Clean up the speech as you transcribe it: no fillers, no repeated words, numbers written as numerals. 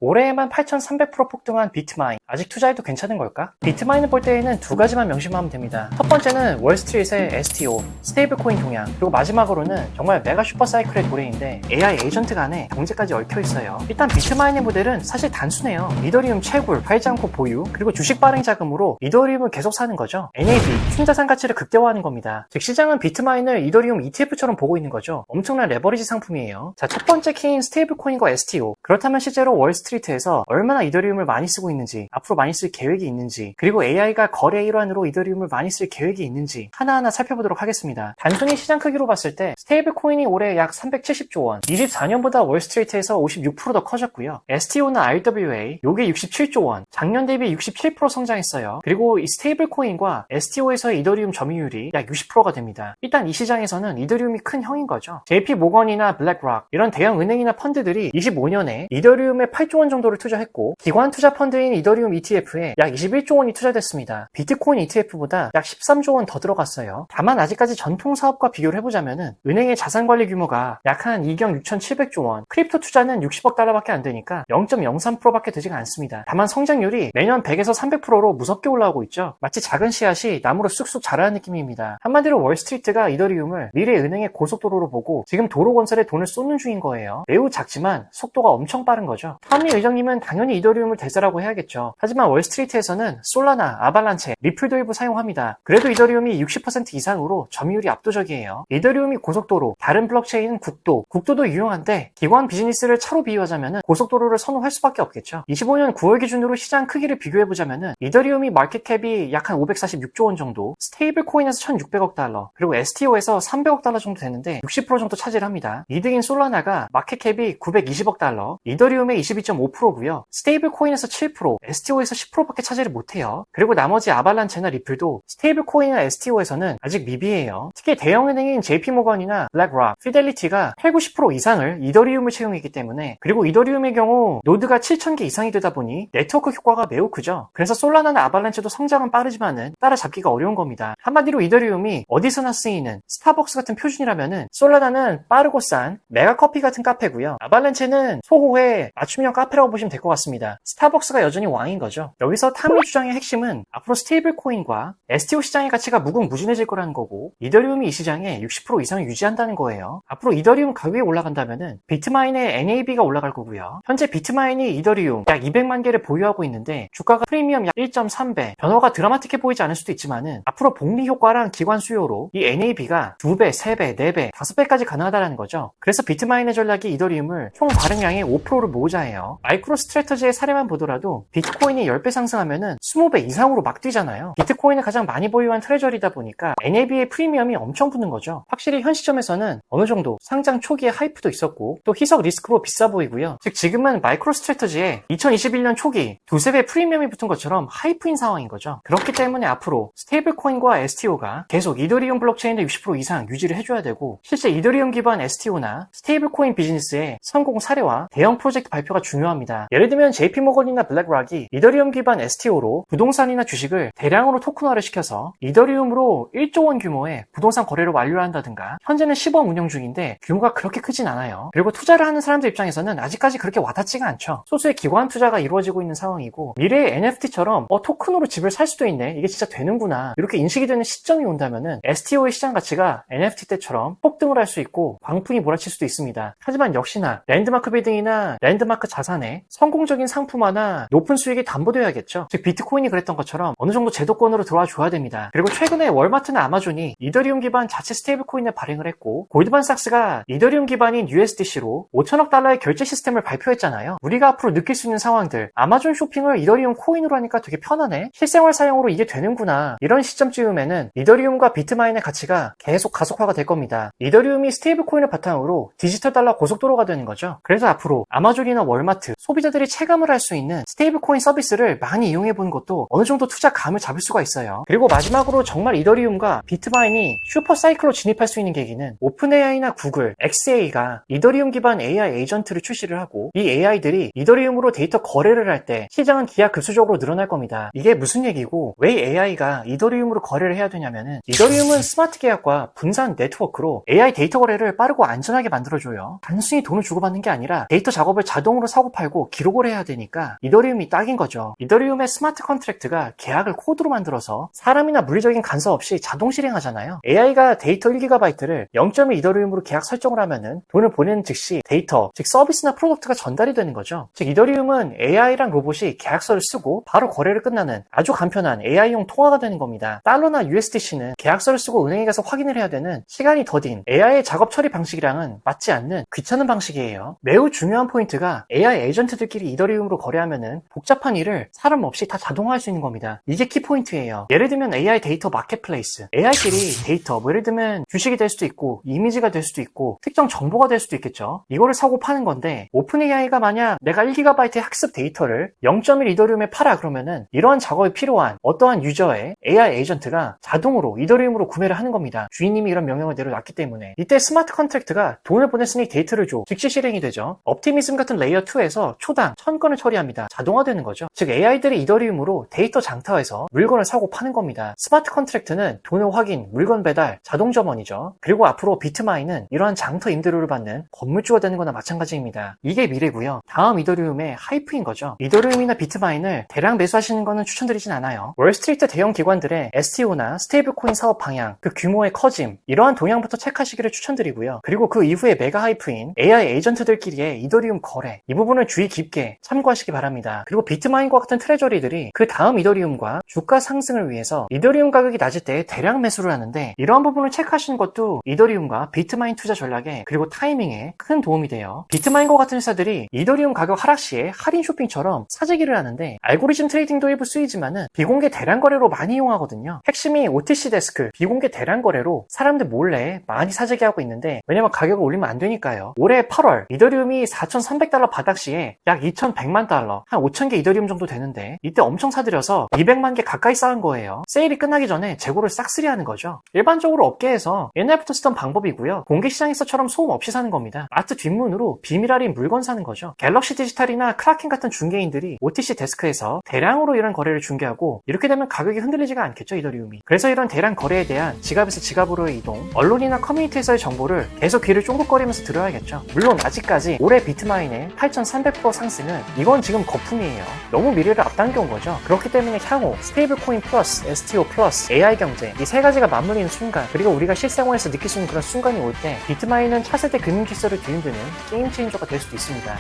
올해에만 8,300% 폭등한 비트마인, 아직 투자해도 괜찮은 걸까? 비트마인을 볼 때에는 두 가지만 명심하면 됩니다. 첫 번째는 월스트리트의 STO, 스테이블 코인 동향, 그리고 마지막으로는 정말 메가 슈퍼 사이클의 도래인데 AI 에이전트 간에 경제까지 얽혀 있어요. 일단 비트마인의 모델은 사실 단순해요. 이더리움 채굴, 팔지 않고 보유, 그리고 주식 발행 자금으로 이더리움을 계속 사는 거죠. NAV, 순자산 가치를 극대화하는 겁니다. 즉 시장은 비트마인을 이더리움 ETF처럼 보고 있는 거죠. 엄청난 레버리지 상품이에요. 자, 첫 번째 키인 스테이블 코인과 STO. 그렇다면 실제로 월스트리트에서 얼마나 이더리움을 많이 쓰고 있는지, 앞으로 많이 쓸 계획이 있는지, 그리고 AI가 거래 일환으로 이더리움을 많이 쓸 계획이 있는지 하나하나 살펴보도록 하겠습니다. 단순히 시장 크기로 봤을 때 스테이블 코인이 올해 약 370조 원, 24년보다 월스트리트에서 56% 더 커졌고요. STO는 RWA, 요게 67조 원, 작년 대비 67% 성장했어요. 그리고 이 스테이블 코인과 STO에서의 이더리움 점유율이 약 60%가 됩니다. 일단 이 시장에서는 이더리움이 큰 형인 거죠. JP 모건이나 블랙락 이런 대형 은행이나 펀드들이 25년에 이더리움에 8조 원 정도를 투자했고, 기관 투자 펀드인 이더리움 ETF에 약 21조 원이 투자됐습니다. 비트코인 ETF보다 약 13조 원 더 들어갔어요. 다만 아직까지 전통 사업과 비교를 해보자면은 은행의 자산 관리 규모가 약 한 2경 6,700조 원, 크립토 투자는 60억 달러밖에 안 되니까 0.03%밖에 되지가 않습니다. 다만 성장률이 매년 100에서 300%로 무섭게 올라오고 있죠. 마치 작은 씨앗이 나무로 쑥쑥 자라는 느낌입니다. 한마디로 월스트리트가 이더리움을 미래 은행의 고속도로로 보고 지금 도로 건설에 돈을 쏟는 중인 거예요. 매우 작지만 속도가 엄청 빠른 거죠. 타미 의장님은 당연히 이더리움을 대세라고 해야겠죠. 하지만 월스트리트에서는 솔라나, 아발란체, 리플도 일부 사용합니다. 그래도 이더리움이 60% 이상으로 점유율이 압도적이에요. 이더리움이 고속도로, 다른 블록체인은 국도도 유용한데 기관 비즈니스를 차로 비유하자면 고속도로를 선호할 수밖에 없겠죠. 25년 9월 기준으로 시장 크기를 비교해보자면 이더리움이 마켓캡이 약 한 546조 원 정도, 스테이블 코인에서 1,600억 달러, 그리고 STO에서 300억 달러 정도 되는데 60% 정도 차지합니다. 이득인 솔라나가 마켓캡이 920억 달러, 이더리움의 22.5%고요. 스테이블 코인에서 7%, STO에서 10%밖에 차지를 못해요. 그리고 나머지 아발란체나 리플도 스테이블 코인이나 STO에서는 아직 미비해요. 특히 대형은행인 JP모건이나 블랙락, 피델리티가 8, 90% 이상을 이더리움을 채용했기 때문에, 그리고 이더리움의 경우 노드가 7,000개 이상이 되다 보니 네트워크 효과가 매우 크죠. 그래서 솔라나나 아발란체도 성장은 빠르지만은 따라잡기가 어려운 겁니다. 한마디로 이더리움이 어디서나 쓰이는 스타벅스 같은 표준이라면은 솔라나는 빠르고 싼 메가커피 같은 카페고요. 아발란체는 소호의 맞춤형 카페라고 보시면 될 것 같습니다. 스타벅스가 여전히 왕인 거죠. 여기서 타미 주장의 핵심은 앞으로 스테이블 코인과 STO 시장의 가치가 무궁무진해질 거라는 거고, 이더리움이 이 시장에 60% 이상을 유지한다는 거예요. 앞으로 이더리움 가격이 올라간다면은 비트마인의 NAV가 올라갈 거고요. 현재 비트마인이 이더리움 약 200만 개를 보유하고 있는데 주가가 프리미엄 약 1.3배, 변화가 드라마틱해 보이지 않을 수도 있지만은 앞으로 복리 효과랑 기관 수요로 이 NAV가 2배, 3배, 4배, 5배까지 가능하다는 거죠. 그래서 비트마인의 전략이 이더리움을 총 발행량의 5%를 모으자예요. 마이크로 스트래터지의 사례만 보더라도 비트코인이 10배 상승하면은 20배 이상으로 막 뛰잖아요. 비트코인을 가장 많이 보유한 트레저리다 보니까 NAV의 프리미엄이 엄청 붙는 거죠. 확실히 현 시점에서는 어느 정도 상장 초기에 하이프도 있었고 또 희석 리스크로 비싸 보이고요. 즉 지금은 마이크로 스트래터지에 2021년 초기 2~3배 프리미엄이 붙은 것처럼 하이프인 상황인 거죠. 그렇기 때문에 앞으로 스테이블 코인과 STO가 계속 이더리움 블록체인의 60% 이상 유지를 해줘야 되고, 실제 이더리움 기반 STO나 스테이블 코인 비즈니스의 성공 사례와 대형 프로젝트 발표가 중요합니다. 예를 들면 JP모건이나 블랙락이 이더리움 기반 STO로 부동산이나 주식을 대량으로 토큰화를 시켜서 이더리움으로 1조 원 규모의 부동산 거래를 완료한다든가, 현재는 시범 운영 중인데 규모가 그렇게 크진 않아요. 그리고 투자를 하는 사람들 입장에서는 아직까지 그렇게 와닿지가 않죠. 소수의 기관 투자가 이루어지고 있는 상황이고, 미래의 NFT처럼 토큰으로 집을 살 수도 있네, 이게 진짜 되는구나, 이렇게 인식이 되는 시점이 온다면은 STO의 시장 가치가 NFT 때처럼 폭등을 할 수 있고 광풍이 몰아칠 수도 있습니다. 하지만 역시나 랜드마크 빌딩이나 랜드마크 자산에 성공적인 상품화나 높은 수익이 담보되어야겠죠. 즉 비트코인이 그랬던 것처럼 어느 정도 제도권으로 들어와 줘야 됩니다. 그리고 최근에 월마트나 아마존이 이더리움 기반 자체 스테이블 코인을 발행을 했고, 골드만삭스가 이더리움 기반인 USDC로 5천억 달러의 결제 시스템을 발표했잖아요. 우리가 앞으로 느낄 수 있는 상황들, 아마존 쇼핑을 이더리움 코인으로 하니까 되게 편하네, 실생활 사용으로 이게 되는구나, 이런 시점쯤에는 이더리움과 비트마인의 가치가 계속 가속화가 될 겁니다. 이더리움이 스테이블 코인을 바탕으로 디지털 달러 고속도로가 되는 거죠. 그래서 앞으로 아마존이나 월마트, 소비자들이 체감을 할 수 있는 스테이블 코인 서비스를 많이 이용해 보는 것도 어느 정도 투자 감을 잡을 수가 있어요. 그리고 마지막으로 정말 이더리움과 비트마인이 슈퍼 사이클로 진입할 수 있는 계기는 오픈AI나 구글, XA가 이더리움 기반 AI 에이전트를 출시를 하고, 이 AI들이 이더리움으로 데이터 거래를 할 때 시장은 기하급수적으로 늘어날 겁니다. 이게 무슨 얘기고 왜 AI가 이더리움으로 거래를 해야 되냐면은, 이더리움은 스마트 계약과 분산 네트워크로 AI 데이터 거래를 빠르고 안전하게 만들어줘요. 단순히 돈을 주고받는 게 아니라 데이터 작업을 자동으로 사고 팔고 기록을 해야 되니까 이더리움이 딱인 거죠. 이더리움의 스마트 컨트랙트가 계약을 코드로 만들어서 사람이나 물리적인 간섭 없이 자동 실행하잖아요. AI가 데이터 1GB를 0.1 이더리움으로 계약 설정을 하면은 돈을 보내는 즉시 데이터, 즉 서비스나 프로덕트가 전달이 되는 거죠. 즉 이더리움은 AI랑 로봇이 계약서를 쓰고 바로 거래를 끝나는 아주 간편한 AI용 통화가 되는 겁니다. 달러나 USDC는 계약서를 쓰고 은행에 가서 확인을 해야 되는 시간이 더딘 AI의 작업 처리 방식이랑은 맞지 않는 귀찮은 방식이에요. 매우 중요한 포인트가 AI 에이전트들끼리 이더리움으로 거래하면은 복잡한 일을 사람 없이 다 자동화할 수 있는 겁니다. 이게 키포인트예요. 예를 들면 AI 데이터 마켓플레이스, AI끼리 데이터, 예를 들면 주식이 될 수도 있고 이미지가 될 수도 있고 특정 정보가 될 수도 있겠죠. 이거를 사고 파는 건데 오픈 AI가 만약 내가 1GB의 학습 데이터를 0.1 이더리움에 팔아 그러면은 이러한 작업에 필요한 어떠한 유저의 AI 에이전트가 자동으로 이더리움으로 구매를 하는 겁니다. 주인님이 이런 명령을 내려놨기 때문에. 이때 스마트 컨트랙트가 돈을 보냈으니 데이터를 줘. 즉시 실행이 되죠. 옵티미즘 같은 레이어 2에서 초당 1000건을 처리합니다. 자동화되는 거죠. 즉 AI들이 이더리움으로 데이터 장터에서 물건을 사고 파는 겁니다. 스마트 컨트랙트는 돈을 확인, 물건 배달, 자동 점원이죠. 그리고 앞으로 비트마인은 이러한 장터 임대료를 받는 건물주가 되는 거나 마찬가지입니다. 이게 미래고요. 다음 이더리움의 하이프인 거죠. 이더리움이나 비트마인을 대량 매수하시는 거는 추천드리진 않아요. 월스트리트 대형 기관들의 STO나 스테이블코인 사업 방향, 그 규모의 커짐, 이러한 동향부터 체크하시기를 추천드리고요. 그리고 그 이후에 메가 하이프인 AI 에이전트들끼리의 이더리움 거래, 이 부분을 주의 깊게 참고하시기 바랍니다. 그리고 비트마인과 같은 트레저리들이 그 다음 이더리움과 주가 상승을 위해서 이더리움 가격이 낮을 때 대량 매수를 하는데 이러한 부분을 체크하시는 것도 이더리움과 비트마인 투자 전략에 그리고 타이밍에 큰 도움이 돼요. 비트마인과 같은 회사들이 이더리움 가격 하락 시에 할인 쇼핑처럼 사재기를 하는데 알고리즘 트레이딩도 일부 쓰이지만은 비공개 대량 거래로 많이 이용하거든요. 핵심이 OTC 데스크, 비공개 대량 거래로 사람들 몰래 많이 사재기하고 있는데 왜냐면 가격을 올리면 안 되니까요. 올해 8월 이더리움이 4,300달러 바닥 시에 약 2,100만 달러, 한 5,000개 이더리움 정도 되는데 이때 엄청 사들여서 200만 개 가까이 쌓은 거예요. 세일이 끝나기 전에 재고를 싹쓸이하는 거죠. 일반적으로 업계에서 옛날부터 쓰던 방법이고요. 공개 시장에서처럼 소음 없이 사는 겁니다. 마트 뒷문으로 비밀 할인 물건 사는 거죠. 갤럭시 디지털이나 크라켄 같은 중개인들이 OTC 데스크에서 대량으로 이런 거래를 중개하고 이렇게 되면 가격이 흔들리지가 않겠죠, 이더리움이. 그래서 이런 대량 거래에 대한 지갑에서 지갑으로의 이동, 언론이나 커뮤니티에서의 정보를 계속 귀를 쫑긋거리면서 들어야겠죠. 물론 아직까지 올해 비트마인의 8,300% 상승은 이건 지금 거품이에요. 너무 미래를 앞당겨온 거죠. 그렇기 때문에 향후 스테이블코인 플러스 STO 플러스 AI 경제, 이 세 가지가 맞물리는 순간, 그리고 우리가 실생활에서 느낄 수 있는 그런 순간이 올 때 비트마인은 차세대 금융 질서를 뒤흔드는 게임 체인저가 될 수도 있습니다.